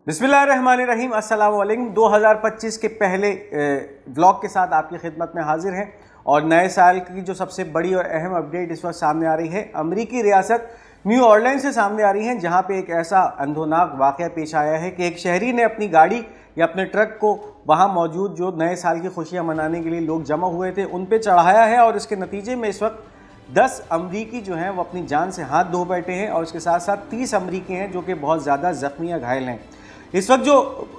बिस्मिल्लाहिर्रहमानिर्रहीम। अस्सलाम वालेकुम। 2025 के पहले व्लॉग के साथ आपकी खिदमत में हाजिर हैं और नए साल की जो सबसे बड़ी और अहम अपडेट इस वक्त सामने आ रही है अमरीकी रियासत न्यू ऑरलीन्स से सामने आ रही है, जहां पे एक ऐसा अंधोनाक वाक़या पेश आया है कि एक शहरी ने अपनी गाड़ी या अपने ट्रक को वहां मौजूद जो नए साल की खुशियां मनाने के लिए लोग जमा हुए थे उन पे चढ़ाया है और इसके नतीजे में इस वक्त 10 अमरीकी जो हैं वो अपनी जान से हाथ धो बैठे हैं और इसके साथ साथ 30 अमरीकी हैं जो कि बहुत ज़्यादा ज़ख्मी या घायल हैं। इस वक्त जो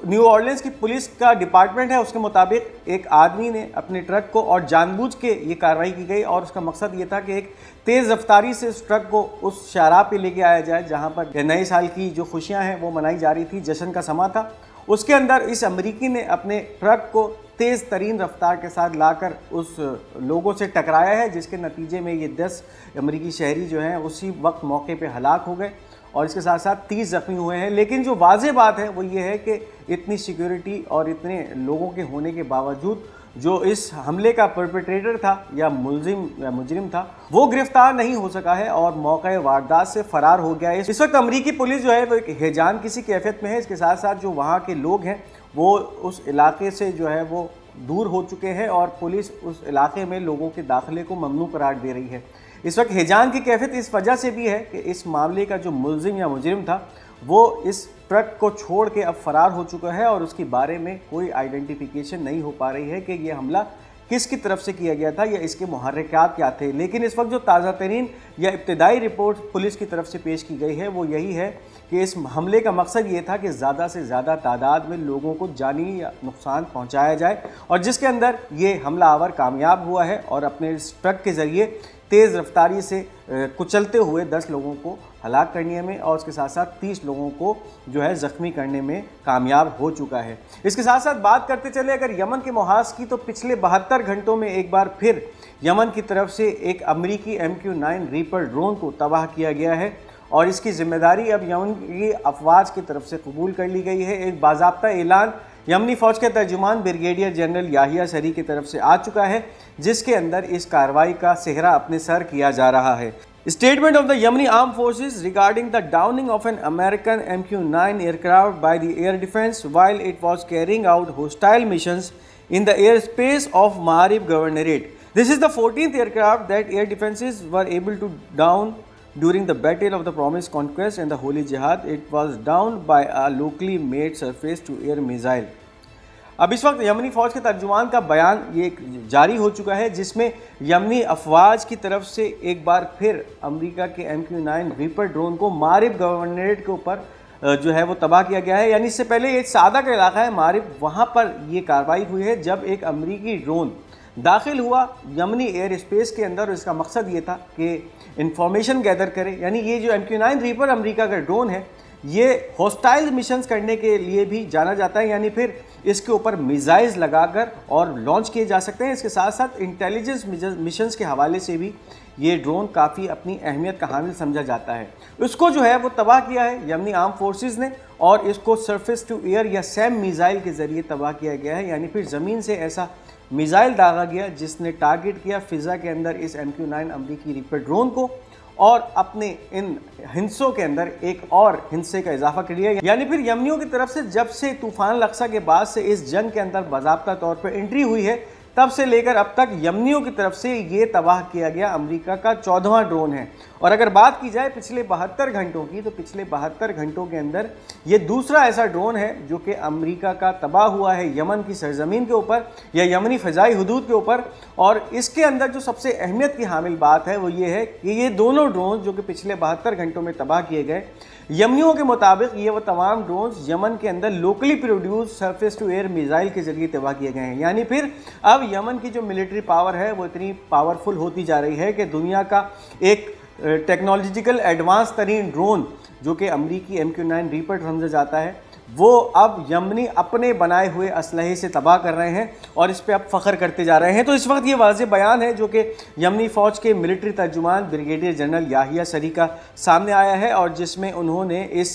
न्यू ऑरलीन्स की पुलिस का डिपार्टमेंट है उसके मुताबिक एक आदमी ने अपने ट्रक को और जानबूझ के ये कार्रवाई की गई और उसका मकसद ये था कि एक तेज़ रफ्तारी से उस ट्रक को उस शाहराह पे लेके आया जाए जहां पर नए साल की जो खुशियां हैं वो मनाई जा रही थी, जश्न का समा था। उसके अंदर इस अमरीकी ने अपने ट्रक को तेज़ तरीन रफ्तार के साथ लाकर उस लोगों से टकराया है, जिसके नतीजे में ये 10 अमरीकी शहरी जो हैं उसी वक्त मौके पे हलाक हो गए और इसके साथ साथ 30 जख्मी हुए हैं। लेकिन जो वाज़ेह बात है वो ये है कि इतनी सिक्योरिटी और इतने लोगों के होने के बावजूद जो इस हमले का परपेट्रेटर था या मुजरिम था वो गिरफ्तार नहीं हो सका है और मौके वारदात से फरार हो गया है। इस वक्त अमरीकी पुलिस जो है वो एक हैजान किसी कैफियत में है। इसके साथ साथ जो वहाँ के लोग हैं वो उस इलाके से जो है वो दूर हो चुके हैं और पुलिस उस इलाके में लोगों के दाखिले को ममनू करार दे रही है। इस वक्त हैजान की कैफियत इस वजह से भी है कि इस मामले का जो मुलजिम या मुजरिम था वो इस ट्रक को छोड़ के अब फरार हो चुका है और उसके बारे में कोई आइडेंटिफिकेशन नहीं हो पा रही है कि ये हमला किसकी तरफ से किया गया था या इसके मुहर्रिकात क्या थे। लेकिन इस वक्त जो ताज़ा तरीन या इब्तदाई रिपोर्ट पुलिस की तरफ से पेश की गई है वो यही है कि इस हमले का मकसद ये था कि ज़्यादा से ज़्यादा तादाद में लोगों को जानी नुकसान पहुंचाया जाए और जिसके अंदर ये हमलावर कामयाब हुआ है और अपने इस ट्रक के ज़रिए तेज़ रफ्तारी से कुचलते हुए 10 लोगों को हलाक करने में और उसके साथ साथ 30 लोगों को जो है ज़ख्मी करने में कामयाब हो चुका है। इसके साथ साथ बात करते चले अगर यमन के मुहाज की, तो पिछले 72 घंटों में एक बार फिर यमन की तरफ से एक अमरीकी MQ-9 रीपर ड्रोन को तबाह किया गया है और इसकी जिम्मेदारी अब यमन की अफवाज की तरफ से कबूल कर ली गई है। एक बाज़ाब्ता ऐलान यमनी फ़ौज के तर्जुमान ब्रिगेडियर जनरल याहिया सरी की तरफ से आ चुका है, जिसके अंदर इस कार्रवाई का सेहरा अपने सर किया जा रहा है। Statement of the Yemeni Armed Forces regarding the downing of an American MQ-9 aircraft by the air defense while it was carrying out hostile missions in the airspace of Ma'arib Governorate. This is the 14th aircraft that air defenses were able to down during the Battle of the Promised Conquest and the Holy Jihad. It was downed by a locally made surface-to-air missile. अब इस वक्त यमनी फ़ौज के तर्जुमान का बयान ये जारी हो चुका है, जिसमें यमनी अफवाज की तरफ से एक बार फिर अमेरिका के MQ-9 रीपर ड्रोन को मारिब गवर्नरेट के ऊपर जो है वो तबाह किया गया है। यानी इससे पहले एक सादा का इलाका है मारिब, वहाँ पर ये कार्रवाई हुई है जब एक अमरीकी ड्रोन दाखिल हुआ यमनी एयर स्पेस के अंदर और इसका मकसद ये था कि इंफॉर्मेशन गैदर करे। यानी ये जो MQ-9 रीपर अमेरिका का ड्रोन है ये हॉस्टाइल मिशंस करने के लिए भी जाना जाता है, यानी फिर इसके ऊपर मिसाइल्स लगाकर और लॉन्च किए जा सकते हैं। इसके साथ साथ इंटेलिजेंस मिशंस के हवाले से भी ये ड्रोन काफ़ी अपनी अहमियत का हामिल समझा जाता है। उसको जो है वो तबाह किया है यमनी आर्म फोर्सेस ने और इसको सरफेस टू एयर या सैम मिसाइल के ज़रिए तबाह किया गया है। यानी फिर ज़मीन से ऐसा मिसाइल दागा गया जिसने टारगेट किया फ़िज़ा के अंदर इस MQ-9 अमरीकी रीपर ड्रोन को और अपने इन हिंसों के अंदर एक और हिंसे का इजाफा कर लिया। यानी फिर यमनियों की तरफ से जब से तूफ़ान लक्सा के बाद से इस जंग के अंदर बाज़ाब्ता तौर पर एंट्री हुई है तब से लेकर अब तक यमनियों की तरफ से ये तबाह किया गया अमेरिका का 14वां ड्रोन है। और अगर बात की जाए पिछले 72 घंटों की, तो पिछले 72 घंटों के अंदर ये दूसरा ऐसा ड्रोन है जो कि अमेरिका का तबाह हुआ है यमन की सरजमीन के ऊपर या यमनी फ़िज़ाई हुदूद के ऊपर। और इसके अंदर जो सबसे अहमियत की हामिल बात है वो ये है कि ये दोनों ड्रोन जो कि पिछले 72 घंटों में तबाह किए गए, यमनियों के मुताबिक ये वो तमाम ड्रोन्स यमन के अंदर locally produce surface to air missile के ज़रिए तबाह किए गए हैं। यानी फिर अब यमन की जो मिलिट्री पावर है वो इतनी पावरफुल होती जा रही है कि दुनिया का एक टेक्नोलॉजिकल एडवांस तरीन ड्रोन जो कि अमरीकी MQ-9 रीपर समझा जाता है वो अब यमनी अपने बनाए हुए असलहे से तबाह कर रहे हैं और इस पे अब फ़ख्र करते जा रहे हैं। तो इस वक्त ये वाज़ेह बयान है जो कि यमनी फ़ौज के मिलिट्री तर्जुमान ब्रिगेडियर जनरल याहिया सरी का सामने आया है और जिसमें उन्होंने इस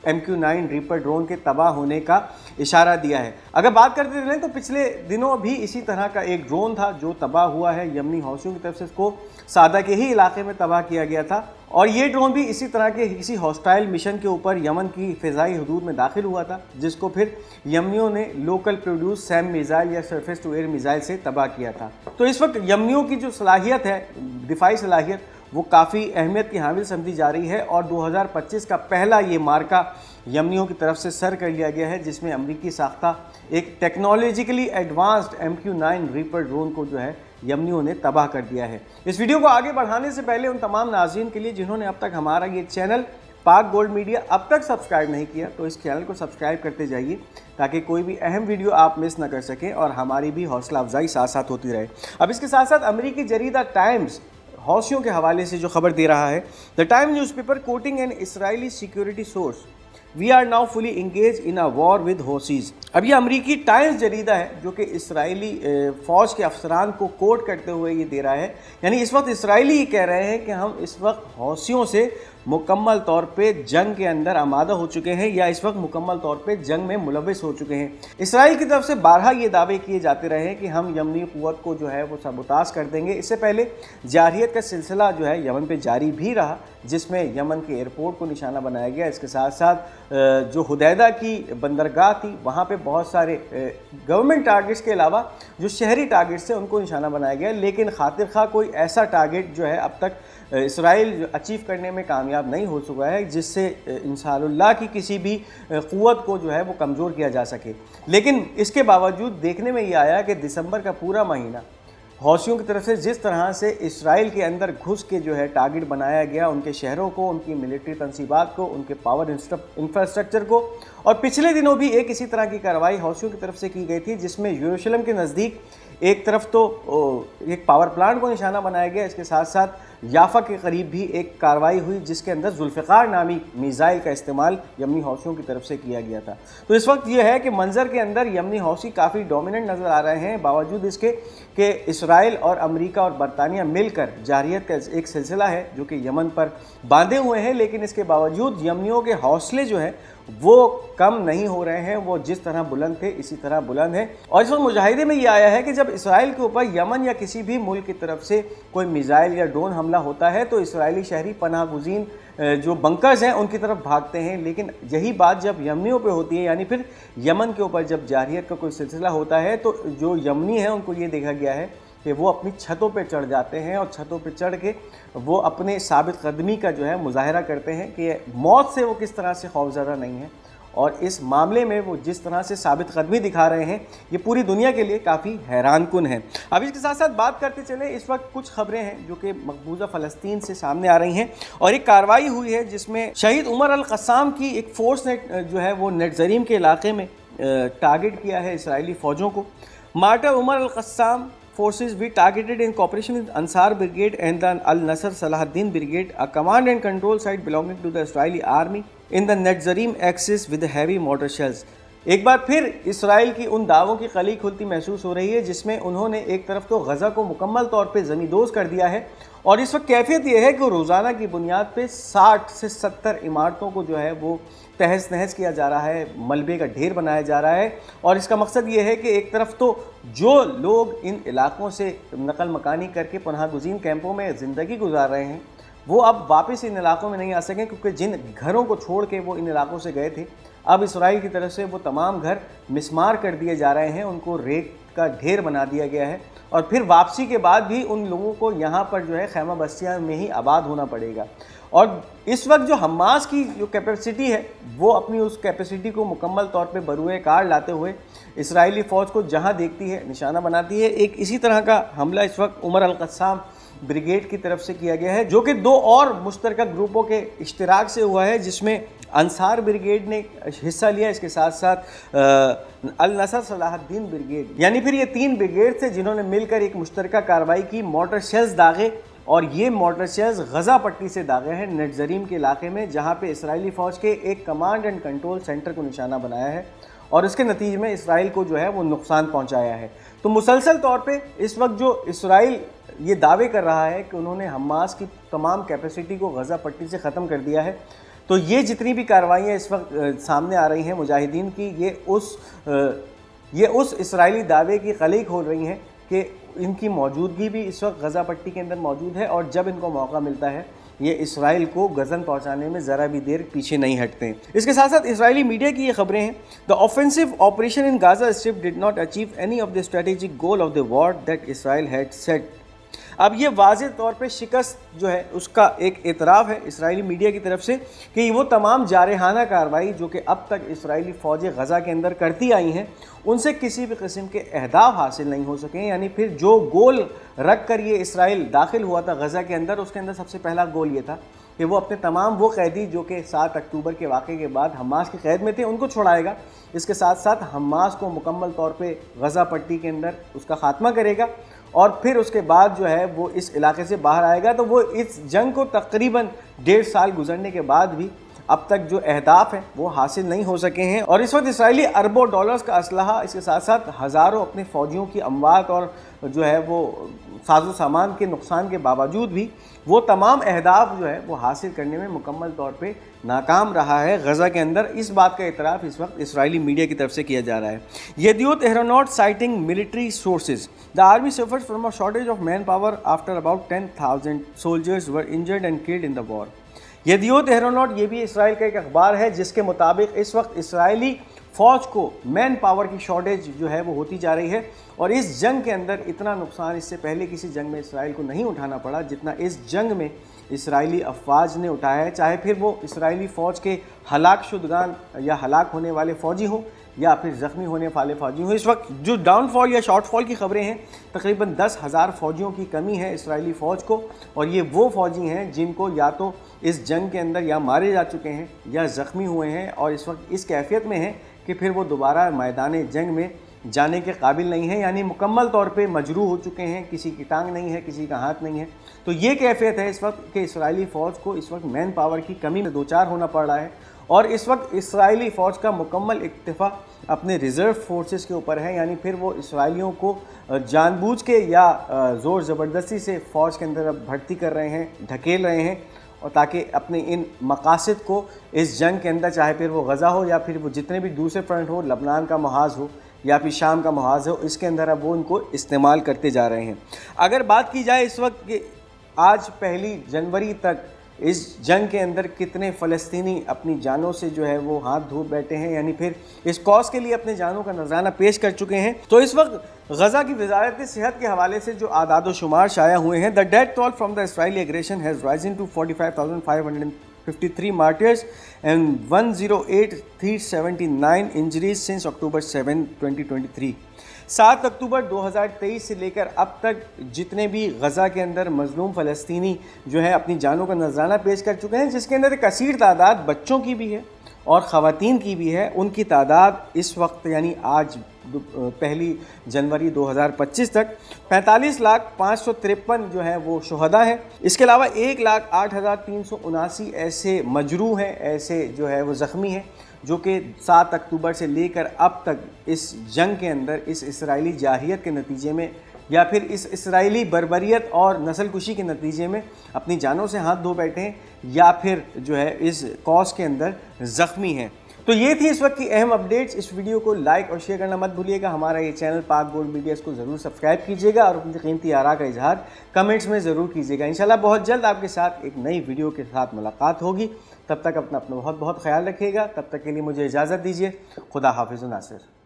MQ-9 रीपर ड्रोन के तबाह होने का इशारा दिया है। अगर बात करते चलें तो पिछले दिनों भी इसी तरह का एक ड्रोन था जो तबाह हुआ है, यमनी हौसियों की तरफ से इसको सादा के ही इलाके में तबाह किया गया था, और ये ड्रोन भी इसी तरह के किसी हॉस्टाइल मिशन के ऊपर यमन की फ़िज़ाई हदूद में दाखिल हुआ था, जिसको फिर यमनियों ने लोकल प्रोड्यूस सैम मिसाइल या सरफेस टू एयर मिसाइल से तबाह किया था। तो इस वक्त यमनियों की जो सलाहियत है, दिफाई सलाहियत, वो काफ़ी अहमियत की हामिल समझी जा रही है, और 2025 का पहला ये मार्का यमनियों की तरफ से सर कर लिया गया है, जिसमें अमरीकी साख्ता एक technologically advanced MQ-9 reaper drone को जो है यमनियों ने तबाह कर दिया है। इस वीडियो को आगे बढ़ाने से पहले उन तमाम नाज़रीन के लिए जिन्होंने अब तक हमारा ये चैनल पाक गोल्ड मीडिया अब तक सब्सक्राइब नहीं किया, तो इस चैनल को सब्सक्राइब करते जाइए ताकि कोई भी अहम वीडियो आप मिस ना कर सकें और हमारी भी हौसला अफजाई साथ साथ होती रहे। अब इसके साथ साथ अमरीकी जरीदा टाइम्स हौसियों के हवाले से जो खबर दे रहा है, the Time newspaper quoting an Israeli security source, we are now fully engage in a war with Houthis. अब ये अमरीकी टाइम्स जरीदा है जो कि इसराइली फ़ौज के अफसरान को कोट करते हुए ये दे रहा है, यानी इस वक्त इसराइली ये कह रहे हैं कि हम इस वक्त हौसियों से मुकम्मल तौर पे जंग के अंदर आमादा हो चुके हैं, या इस वक्त मुकम्मल तौर पे जंग में मुलव्वस हो चुके हैं। इसराइल की तरफ से बारहा ये दावे किए जाते रहे हैं कि हम यमनी क़ुव्वत को जो है वो सबोताश कर देंगे। इससे पहले जारहियत का सिलसिला जो है यमन पे जारी भी रहा, जिसमें यमन के एयरपोर्ट को निशाना बनाया गया। इसके साथ साथ जो हुदैदा की बंदरगाह थी वहाँ पे बहुत सारे गवर्नमेंट टारगेट्स के अलावा जो शहरी टारगेट्स थे उनको निशाना बनाया गया, लेकिन खातिर खा कोई ऐसा टारगेट जो है अब तक इसराइल अचीव करने में कामयाब नहीं हो चुका है जिससे इंशाअल्लाह की किसी भी क़ुव्वत को जो है वो कमज़ोर किया जा सके। लेकिन इसके बावजूद देखने में ये आया कि दिसंबर का पूरा महीना हौसियों की तरफ से जिस तरह से इसराइल के अंदर घुस के जो है टारगेट बनाया गया, उनके शहरों को, उनकी मिलिट्री तंसीबात को, उनके पावर इंफ्रास्ट्रक्चर को, और पिछले दिनों भी एक इसी तरह की कार्रवाई हौसियों की तरफ से की गई थी जिसमें यरूशलेम के नज़दीक एक तरफ तो एक पावर प्लांट को निशाना बनाया गया, इसके साथ साथ याफा के करीब भी एक कार्रवाई हुई जिसके अंदर जुल्फ़िकार नामी मिसाइल का इस्तेमाल यमनी हौसियों की तरफ से किया गया था। तो इस वक्त ये है कि मंजर के अंदर यमनी हौसी काफ़ी डोमिनेंट नज़र आ रहे हैं, बावजूद इसके कि इसराइल और अमेरिका और बरतानिया मिलकर जारहियत का एक सिलसिला है जो कि यमन पर बांधे हुए हैं, लेकिन इसके बावजूद यमनियों के हौसले जो हैं वो कम नहीं हो रहे हैं, वो जिस तरह बुलंद थे इसी तरह बुलंद हैं। और इस वक्त मुजाहिदे में ये आया है कि जब इसराइल के ऊपर यमन या किसी भी मुल्क की तरफ से कोई मिसाइल या ड्रोन हमला होता है तो इसराइली शहरी पनाह गुज़ीन जो बंकर्स हैं उनकी तरफ भागते हैं, लेकिन यही बात जब यमनियों पे होती है, यानी फिर यमन के ऊपर जब जारहियत का कोई सिलसिला होता है तो जो यमनी है उनको ये देखा गया है कि वो अपनी छतों पे चढ़ जाते हैं और छतों पे चढ़ के वो अपने साबित कदमी का जो है मुजाहरा करते हैं कि मौत से वो किस तरह से खौफज़दा नहीं है, और इस मामले में वो जिस तरह से साबित कदमी दिखा रहे हैं ये पूरी दुनिया के लिए काफ़ी हैरान कुन है। अब इसके साथ साथ बात करते चले, इस वक्त कुछ खबरें हैं जो कि मकबूजा फ़लस्तीन से सामने आ रही हैं, और एक कार्रवाई हुई है जिसमें शहीद उमर अल क़स्साम की एक फ़ोर्स ने जो है वो नेटज़रीम के इलाके में टारगेट किया है इसराइली फ़ौजों को। Mortar Umar al Qassam forces we targeted in cooperation with Ansar Brigade and the Al-Nasr Salahuddin Brigade, a command and control site belonging to the Israeli army in the Netzarim axis with heavy mortar shells. एक बार फिर Israel की उन दावों की खली खुलती महसूस हो रही है जिसमें उन्होंने एक तरफ तो गज़ा को मुकम्मल तौर पे ज़मींदोज़ कर दिया है, और इस वक्त कैफियत यह है कि रोज़ाना की बुनियाद पे 60 से 70 इमारतों को जो है वो तहस नहस किया जा रहा है, मलबे का ढेर बनाया जा रहा है। और इसका मकसद ये है कि एक तरफ तो जो लोग इन इलाकों से नकल मकानी करके पनाह गुज़ीन कैंपों में ज़िंदगी गुजार रहे हैं वो अब वापस इन इलाकों में नहीं आ सकें, क्योंकि जिन घरों को छोड़ के वो इन इलाकों से गए थे अब इसराइल की तरफ से वो तमाम घर मिसमार कर दिए जा रहे हैं, उनको रेत का ढेर बना दिया गया है, और फिर वापसी के बाद भी उन लोगों को यहाँ पर जो है खैमा बस्तियाँ में ही आबाद होना पड़ेगा। और इस वक्त जो हमास की जो कैपेसिटी है वो अपनी उस कैपेसिटी को मुकम्मल तौर पे बरूए कार लाते हुए इसराइली फ़ौज को जहाँ देखती है निशाना बनाती है। एक इसी तरह का हमला इस वक्त उमर अल क़स्साम ब्रिगेड की तरफ से किया गया है, जो कि 2 और मुश्तरका ग्रुपों के इश्तिराक से हुआ है, जिसमें अंसार ब्रिगेड ने हिस्सा लिया, इसके साथ साथ अल नसर सलाहुद्दीन ब्रिगेड, यानी फिर ये 3 ब्रिगेड थे जिन्होंने मिलकर एक मुश्तरका कार्रवाई की। मोटर शेल्स दागे, और ये मोटर शेल्स गज़ा पट्टी से दागे हैं नेटज़रीम के इलाके में, जहाँ पे इसराइली फ़ौज के एक कमांड एंड कंट्रोल सेंटर को निशाना बनाया है, और इसके नतीजे में इसराइल को जो है वो नुकसान पहुँचाया है। तो मुसलसल तौर पर इस वक्त जो इसराइल ये दावे कर रहा है कि उन्होंने हमास की तमाम कैपेसिटी को गज़ा पट्टी से ख़त्म कर दिया है, تو یہ جتنی بھی کارروائیاں اس وقت سامنے آ رہی ہیں مجاہدین کی، یہ اس اسرائیلی دعوے کی خلی کھول رہی ہیں کہ ان کی موجودگی بھی اس وقت غزہ پٹی کے اندر موجود ہے، اور جب ان کو موقع ملتا ہے یہ اسرائیل کو گزن پہنچانے میں ذرا بھی دیر پیچھے نہیں ہٹتے ہیں۔ اس کے ساتھ ساتھ اسرائیلی میڈیا کی یہ خبریں ہیں، The offensive operation in Gaza Strip did not achieve any of the strategic goal of the war that Israel had set۔ اب یہ واضح طور پہ شکست جو ہے اس کا ایک اعتراف ہے اسرائیلی میڈیا کی طرف سے کہ وہ تمام جارحانہ کارروائی جو کہ اب تک اسرائیلی فوجیں غزہ کے اندر کرتی آئی ہیں ان سے کسی بھی قسم کے اہداف حاصل نہیں ہو سکے، یعنی پھر جو گول رکھ کر یہ اسرائیل داخل ہوا تھا غزہ کے اندر، اس کے اندر سب سے پہلا گول یہ تھا کہ وہ اپنے تمام وہ قیدی جو کہ 7 اکتوبر کے واقعے کے بعد حماس کی قید میں تھے ان کو چھڑائے گا، اس کے ساتھ ساتھ حماس کو مکمل طور پہ غزہ پٹی کے اندر اس کا خاتمہ کرے گا، اور پھر اس کے بعد جو ہے وہ اس علاقے سے باہر آئے گا۔ تو وہ اس جنگ کو تقریباً 1.5 سال گزرنے کے بعد بھی اب تک جو اہداف ہیں وہ حاصل نہیں ہو سکے ہیں، اور اس وقت اسرائیلی اربوں ڈالرز کا اسلحہ، اس کے ساتھ ساتھ ہزاروں اپنے فوجیوں کی اموات اور جو ہے وہ ساز و سامان کے نقصان کے باوجود بھی وہ تمام اہداف جو ہے وہ حاصل کرنے میں مکمل طور پہ ناکام رہا ہے غزہ کے اندر۔ اس بات کا اعتراف اس وقت اسرائیلی میڈیا کی طرف سے کیا جا رہا ہے۔ Yedioth Ahronoth citing military sources, The army suffers from a shortage of manpower after about 10,000 soldiers were injured and killed in the war۔ یدیوت ایروناٹ یہ بھی اسرائیل کا ایک اخبار ہے جس کے مطابق اس وقت اسرائیلی فوج کو مین پاور کی شارٹیج جو ہے وہ ہوتی جا رہی ہے، اور اس جنگ کے اندر اتنا نقصان اس سے پہلے کسی جنگ میں اسرائیل کو نہیں اٹھانا پڑا جتنا اس جنگ میں اسرائیلی افواج نے اٹھایا ہے، چاہے پھر وہ اسرائیلی فوج کے ہلاک شدگان یا ہلاک ہونے والے فوجی ہوں یا پھر زخمی ہونے والے فوجی ہوں۔ اس وقت جو ڈاؤن فال یا شارٹ فال کی خبریں ہیں، تقریباً 10,000 فوجیوں کی کمی ہے اسرائیلی فوج کو، اور یہ وہ فوجی ہیں جن کو یا تو اس جنگ کے اندر یا مارے جا چکے ہیں یا زخمی ہوئے ہیں، اور اس وقت اس کیفیت میں ہیں کہ پھر وہ دوبارہ میدان جنگ میں جانے کے قابل نہیں ہیں، یعنی مکمل طور پہ مجروح ہو چکے ہیں، کسی کی ٹانگ نہیں ہے، کسی کا ہاتھ نہیں ہے۔ تو یہ کیفیت ہے اس وقت کہ اسرائیلی فوج کو اس وقت مین پاور کی کمی میں دوچار ہونا پڑ رہا ہے، اور اس وقت اسرائیلی فوج کا مکمل اکتفا اپنے ریزرو فورسز کے اوپر ہے، یعنی پھر وہ اسرائیلیوں کو جان بوجھ کے یا زور زبردستی سے فوج کے اندر اب بھرتی کر رہے ہیں، دھکیل رہے ہیں، اور تاکہ اپنے ان مقاصد کو اس جنگ کے اندر، چاہے پھر وہ غزہ ہو یا پھر وہ جتنے بھی دوسرے فرنٹ ہو، لبنان کا محاذ ہو یا پھر شام کا محاذ ہو، اس کے اندر اب وہ ان کو استعمال کرتے جا رہے ہیں۔ اگر بات کی جائے اس وقت کہ آج 1 جنوری تک اس جنگ کے اندر کتنے فلسطینی اپنی جانوں سے جو ہے وہ ہاتھ دھو بیٹھے ہیں، یعنی پھر اس کاز کے لیے اپنے جانوں کا نذرانہ پیش کر چکے ہیں، تو اس وقت غزہ کی وزارت صحت کے حوالے سے جو اعداد و شمار شائع ہوئے ہیں، The death toll from the Israeli aggression has risen to 45,553 martyrs and 108,379 injuries since October 7, 2023۔ 7 اکتوبر 2023 سے لے کر اب تک جتنے بھی غزہ کے اندر مظلوم فلسطینی جو ہے اپنی جانوں کا نذرانہ پیش کر چکے ہیں، جس کے اندر ایک کثیر تعداد بچوں کی بھی ہے اور خواتین کی بھی ہے، ان کی تعداد اس وقت یعنی آج 1 جنوری 2025 تک 45,553 جو ہے وہ شہداء ہیں۔ اس کے علاوہ 1,08,379 ایسے مجروح ہیں، ایسے جو ہے وہ زخمی ہیں، جو کہ 7 اکتوبر سے لے کر اب تک اس جنگ کے اندر اس اسرائیلی جارحیت کے نتیجے میں یا پھر اس اسرائیلی بربریت اور نسل کشی کے نتیجے میں اپنی جانوں سے ہاتھ دھو بیٹھے ہیں یا پھر جو ہے اس کاز کے اندر زخمی ہیں۔ تو یہ تھی اس وقت کی اہم اپڈیٹس۔ اس ویڈیو کو لائک اور شیئر کرنا مت بھولیے گا۔ ہمارا یہ چینل پاک گولڈ میڈیا، اس کو ضرور سبسکرائب کیجیے گا اور اپنی قیمتی آراء کا اظہار کمنٹس میں ضرور کیجیے گا۔ انشاءاللہ بہت جلد آپ کے ساتھ ایک نئی ویڈیو کے ساتھ ملاقات ہوگی۔ تب تک اپنا بہت بہت خیال رکھیے گا۔ تب تک کے لیے مجھے اجازت دیجیے۔ خدا حافظ و ناصر۔